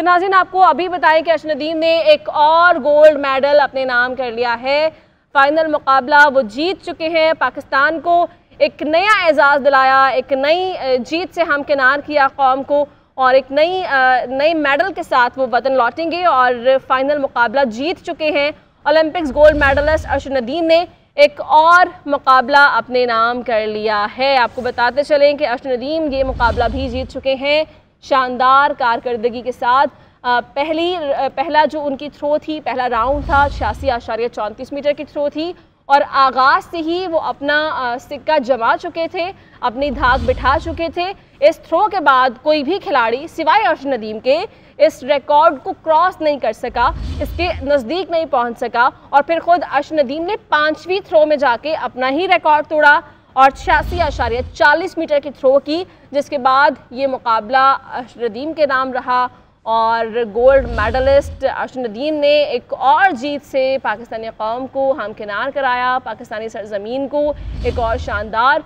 नाज़रीन, आपको अभी बताएं कि अर्श नदीम ने एक और गोल्ड मेडल अपने नाम कर लिया है। फाइनल मुकाबला वो जीत चुके हैं, पाकिस्तान को एक नया एजाज़ दिलाया, एक नई जीत से हमकिनार किया कौम को और एक नए मेडल के साथ वो वतन लौटेंगे और फाइनल मुकाबला जीत चुके हैं। ओलंपिक्स गोल्ड मेडलिस्ट अर्श नदीम ने एक और मुकाबला अपने नाम कर लिया है। आपको बताते चलें कि अर्श नदीम ये मुकाबला भी जीत चुके हैं शानदार कारकर्दगी के साथ। पहला जो उनकी थ्रो थी, पहला राउंड था 86.34 मीटर की थ्रो थी और आगाज़ से ही वो अपना सिक्का जमा चुके थे, अपनी धाक बिठा चुके थे। इस थ्रो के बाद कोई भी खिलाड़ी सिवाय अर्श नदीम के इस रिकॉर्ड को क्रॉस नहीं कर सका, इसके नज़दीक नहीं पहुंच सका और फिर खुद अर्श नदीम ने 5वीं थ्रो में जाके अपना ही रिकॉर्ड तोड़ा और 86.40 मीटर की थ्रो की, जिसके बाद ये मुकाबला अर्श नदीम के नाम रहा और गोल्ड मेडलिस्ट अर्श नदीम ने एक और जीत से पाकिस्तानी कौम को हमकिनार कराया, पाकिस्तानी सरजमीन को एक और शानदार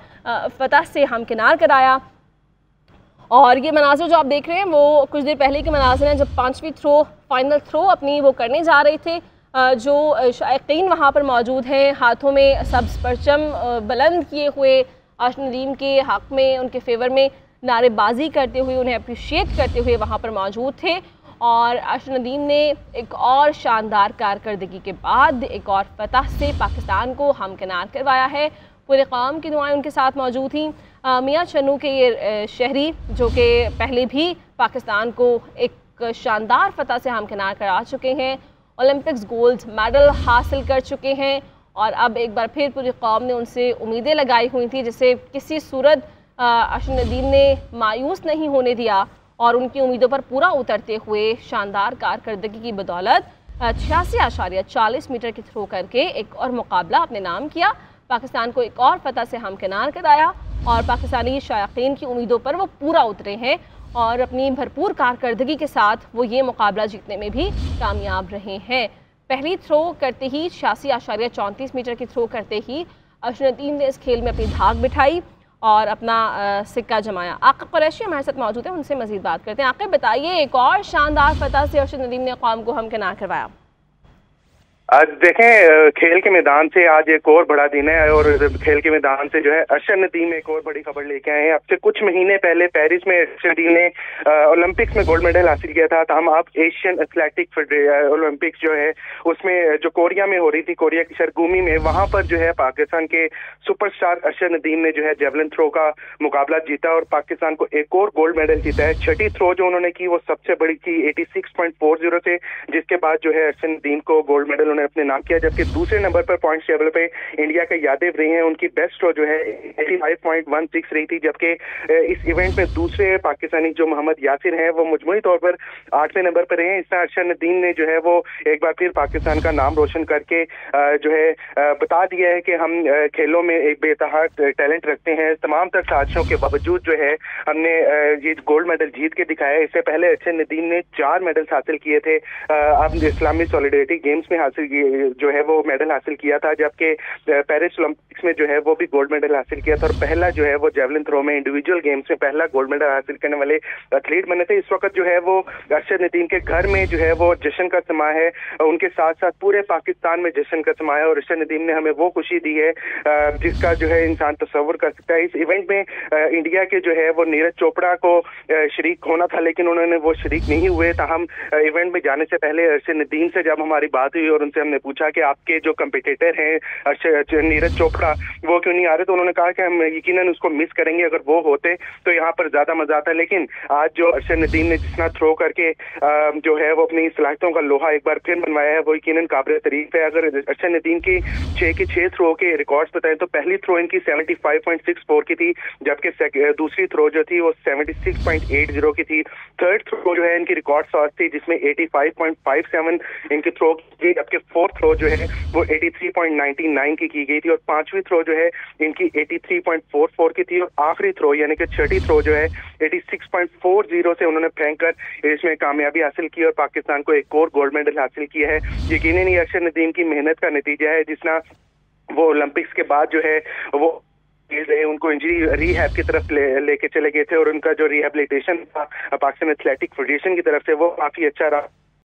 फतह से हमकिनार कराया। और ये मनाज़िर जो आप देख रहे हैं वो कुछ देर पहले के मनाज़िर हैं, जब 5वीं थ्रो फाइनल थ्रो अपनी वो करने जा रहे थे। जो शायकीन वहाँ पर मौजूद हैं, हाथों में सब्ज़ परचम बुलंद किए हुए अर्श नदीम के हक़ में, उनके फेवर में नारेबाजी करते हुए, उन्हें अप्रिशिएट करते हुए वहाँ पर मौजूद थे। और अर्श नदीम ने एक और शानदार कारकर्दगी के बाद एक और फतह से पाकिस्तान को हमकिनार करवाया है। पूरे कौम की दुआएं उनके साथ मौजूद थीं। मियाँ चन्नू के ये शहरी जो कि पहले भी पाकिस्तान को एक शानदार फतह से हमकिनार करा चुके हैं, ओलंपिक्स गोल्ड मेडल हासिल कर चुके हैं और अब एक बार फिर पूरी कौम ने उनसे उम्मीदें लगाई हुई थी, जिसे किसी सूरत अर्श नदीम ने मायूस नहीं होने दिया और उनकी उम्मीदों पर पूरा उतरते हुए शानदार कारकर्दगी की बदौलत 86.40 मीटर की थ्रो करके एक और मुकाबला अपने नाम किया, पाकिस्तान को एक और फतह से हमकिनार कराया और पाकिस्तानी शायकीन की उम्मीदों पर वो पूरा उतरे हैं और अपनी भरपूर कारकर्दगी के साथ वो ये मुकाबला जीतने में भी कामयाब रहे हैं। पहली थ्रो करते ही 86.34 मीटर की थ्रो करते ही अर्श नदीम ने इस खेल में अपनी धाक बिठाई और अपना सिक्का जमाया। आक़िब कुरैशी हमारे साथ मौजूद हैं, उनसे मज़ीद बात करते हैं। आक़िब, बताइए, एक और शानदार फतह से अर्श नदीम ने कौम को हमकिनार करवाया। आज देखें, खेल के मैदान से आज एक और बड़ा दिन है और खेल के मैदान से जो है अर्श नदीम एक और बड़ी खबर लेके आए हैं। अब से कुछ महीने पहले पेरिस में अर्श नदीम ने ओलंपिक्स में गोल्ड मेडल हासिल किया था। हम अब एशियन एथलेटिक ओलंपिक्स जो है उसमें जो कोरिया में हो रही थी, कोरिया की सरगुमी में, वहां पर जो है पाकिस्तान के सुपरस्टार अर्श नदीम ने जो है जेवलिन थ्रो का मुकाबला जीता और पाकिस्तान को एक और गोल्ड मेडल जीता है। छठी थ्रो जो उन्होंने की वो सबसे बड़ी थी 86.40 से, जिसके बाद जो है अर्श नदीम को गोल्ड मेडल अपने नाम किया। जबकि दूसरे नंबर पर पॉइंट्स टेबल पे इंडिया के यादेव रही हैं, उनकी बेस्ट थ्रो जो है 85.16 रही थी। जबकि इस इवेंट में दूसरे पाकिस्तानी जो मोहम्मद यासिर हैं वो मजमूई तौर पर 8वें नंबर पर रहे हैं। इस तरह अर्श नदीम ने जो है वो एक बार फिर पाकिस्तान का नाम रोशन करके जो है बता दिया है कि हम खेलों में एक बेतहा टैलेंट रखते हैं। तमाम तर साजिशों के बावजूद जो है हमने ये गोल्ड मेडल जीत के दिखाया। इससे पहले अर्श नदीम ने 4 मेडल्स हासिल किए थे। अब इस्लामी सॉलिडेरिटी गेम्स में जो है वो मेडल हासिल किया था, जबकि पेरिस ओलंपिक्स में जो है वो भी गोल्ड मेडल हासिल किया था और पहला जो है वो जेवलिन थ्रो में इंडिविजुअल गेम्स में पहला गोल्ड मेडल हासिल करने वाले एथलीट बने थे। इस वक्त जो है वो अर्श नदीम के घर में जो है वो जश्न का समा है, उनके साथ साथ पूरे पाकिस्तान में जश्न का समा है और अर्श नदीम ने हमें वो खुशी दी है जिसका जो है इंसान तस्वुर कर सकता है। इस इवेंट में इंडिया के जो है वो नीरज चोपड़ा को शरीक होना था, लेकिन उन्होंने वो शरीक नहीं हुए। हम इवेंट में जाने से पहले अर्श नदीम से जब हमारी बात हुई और उनसे हमने पूछा कि आपके जो कंपटीटर हैं नीरज चोपड़ा वो क्यों नहीं आ रहे, तो उन्होंने कहा कि हम यकीनन उसको मिस करेंगे, अगर वो होते तो यहाँ पर ज्यादा मजा आता। लेकिन आज जो अर्श नदीम ने जितना थ्रो करके जो है वो अपनी सलाहियतों का लोहा एक बार फिर बनवाया है वो यकीनन काबिल तारीफ है। अगर अर्श नदीम की 6 थ्रो के रिकॉर्ड्स बताएं तो पहली थ्रो इनकी 75.64 की थी, जबकि दूसरी थ्रो जो थी वो 76.80 की थी। थर्ड थ्रो जो है इनकी रिकॉर्ड सॉस थी जिसमें 85.57 इनकी थ्रो की, जबकि फोर्थ थ्रो जो है वो 83.99 की गई थी और 5वीं थ्रो जो है इनकी 83.44 की थी और आखिरी थ्रो यानी कि छठी थ्रो जो है 86.40 से उन्होंने फेंक कर इसमें कामयाबी हासिल की और पाकिस्तान को एक और गोल्ड मेडल हासिल किया है। यकीनन ये अर्श नदीम की मेहनत का नतीजा है, जिसना वो ओलंपिक्स के बाद जो है वो खेल रहे, उनको इंजरी रिहैब की तरफ लेके चले गए थे और उनका जो रिहेबिलिटेशन था पाकिस्तान एथलेटिक फेडरेशन की तरफ से वो काफी अच्छा रहा।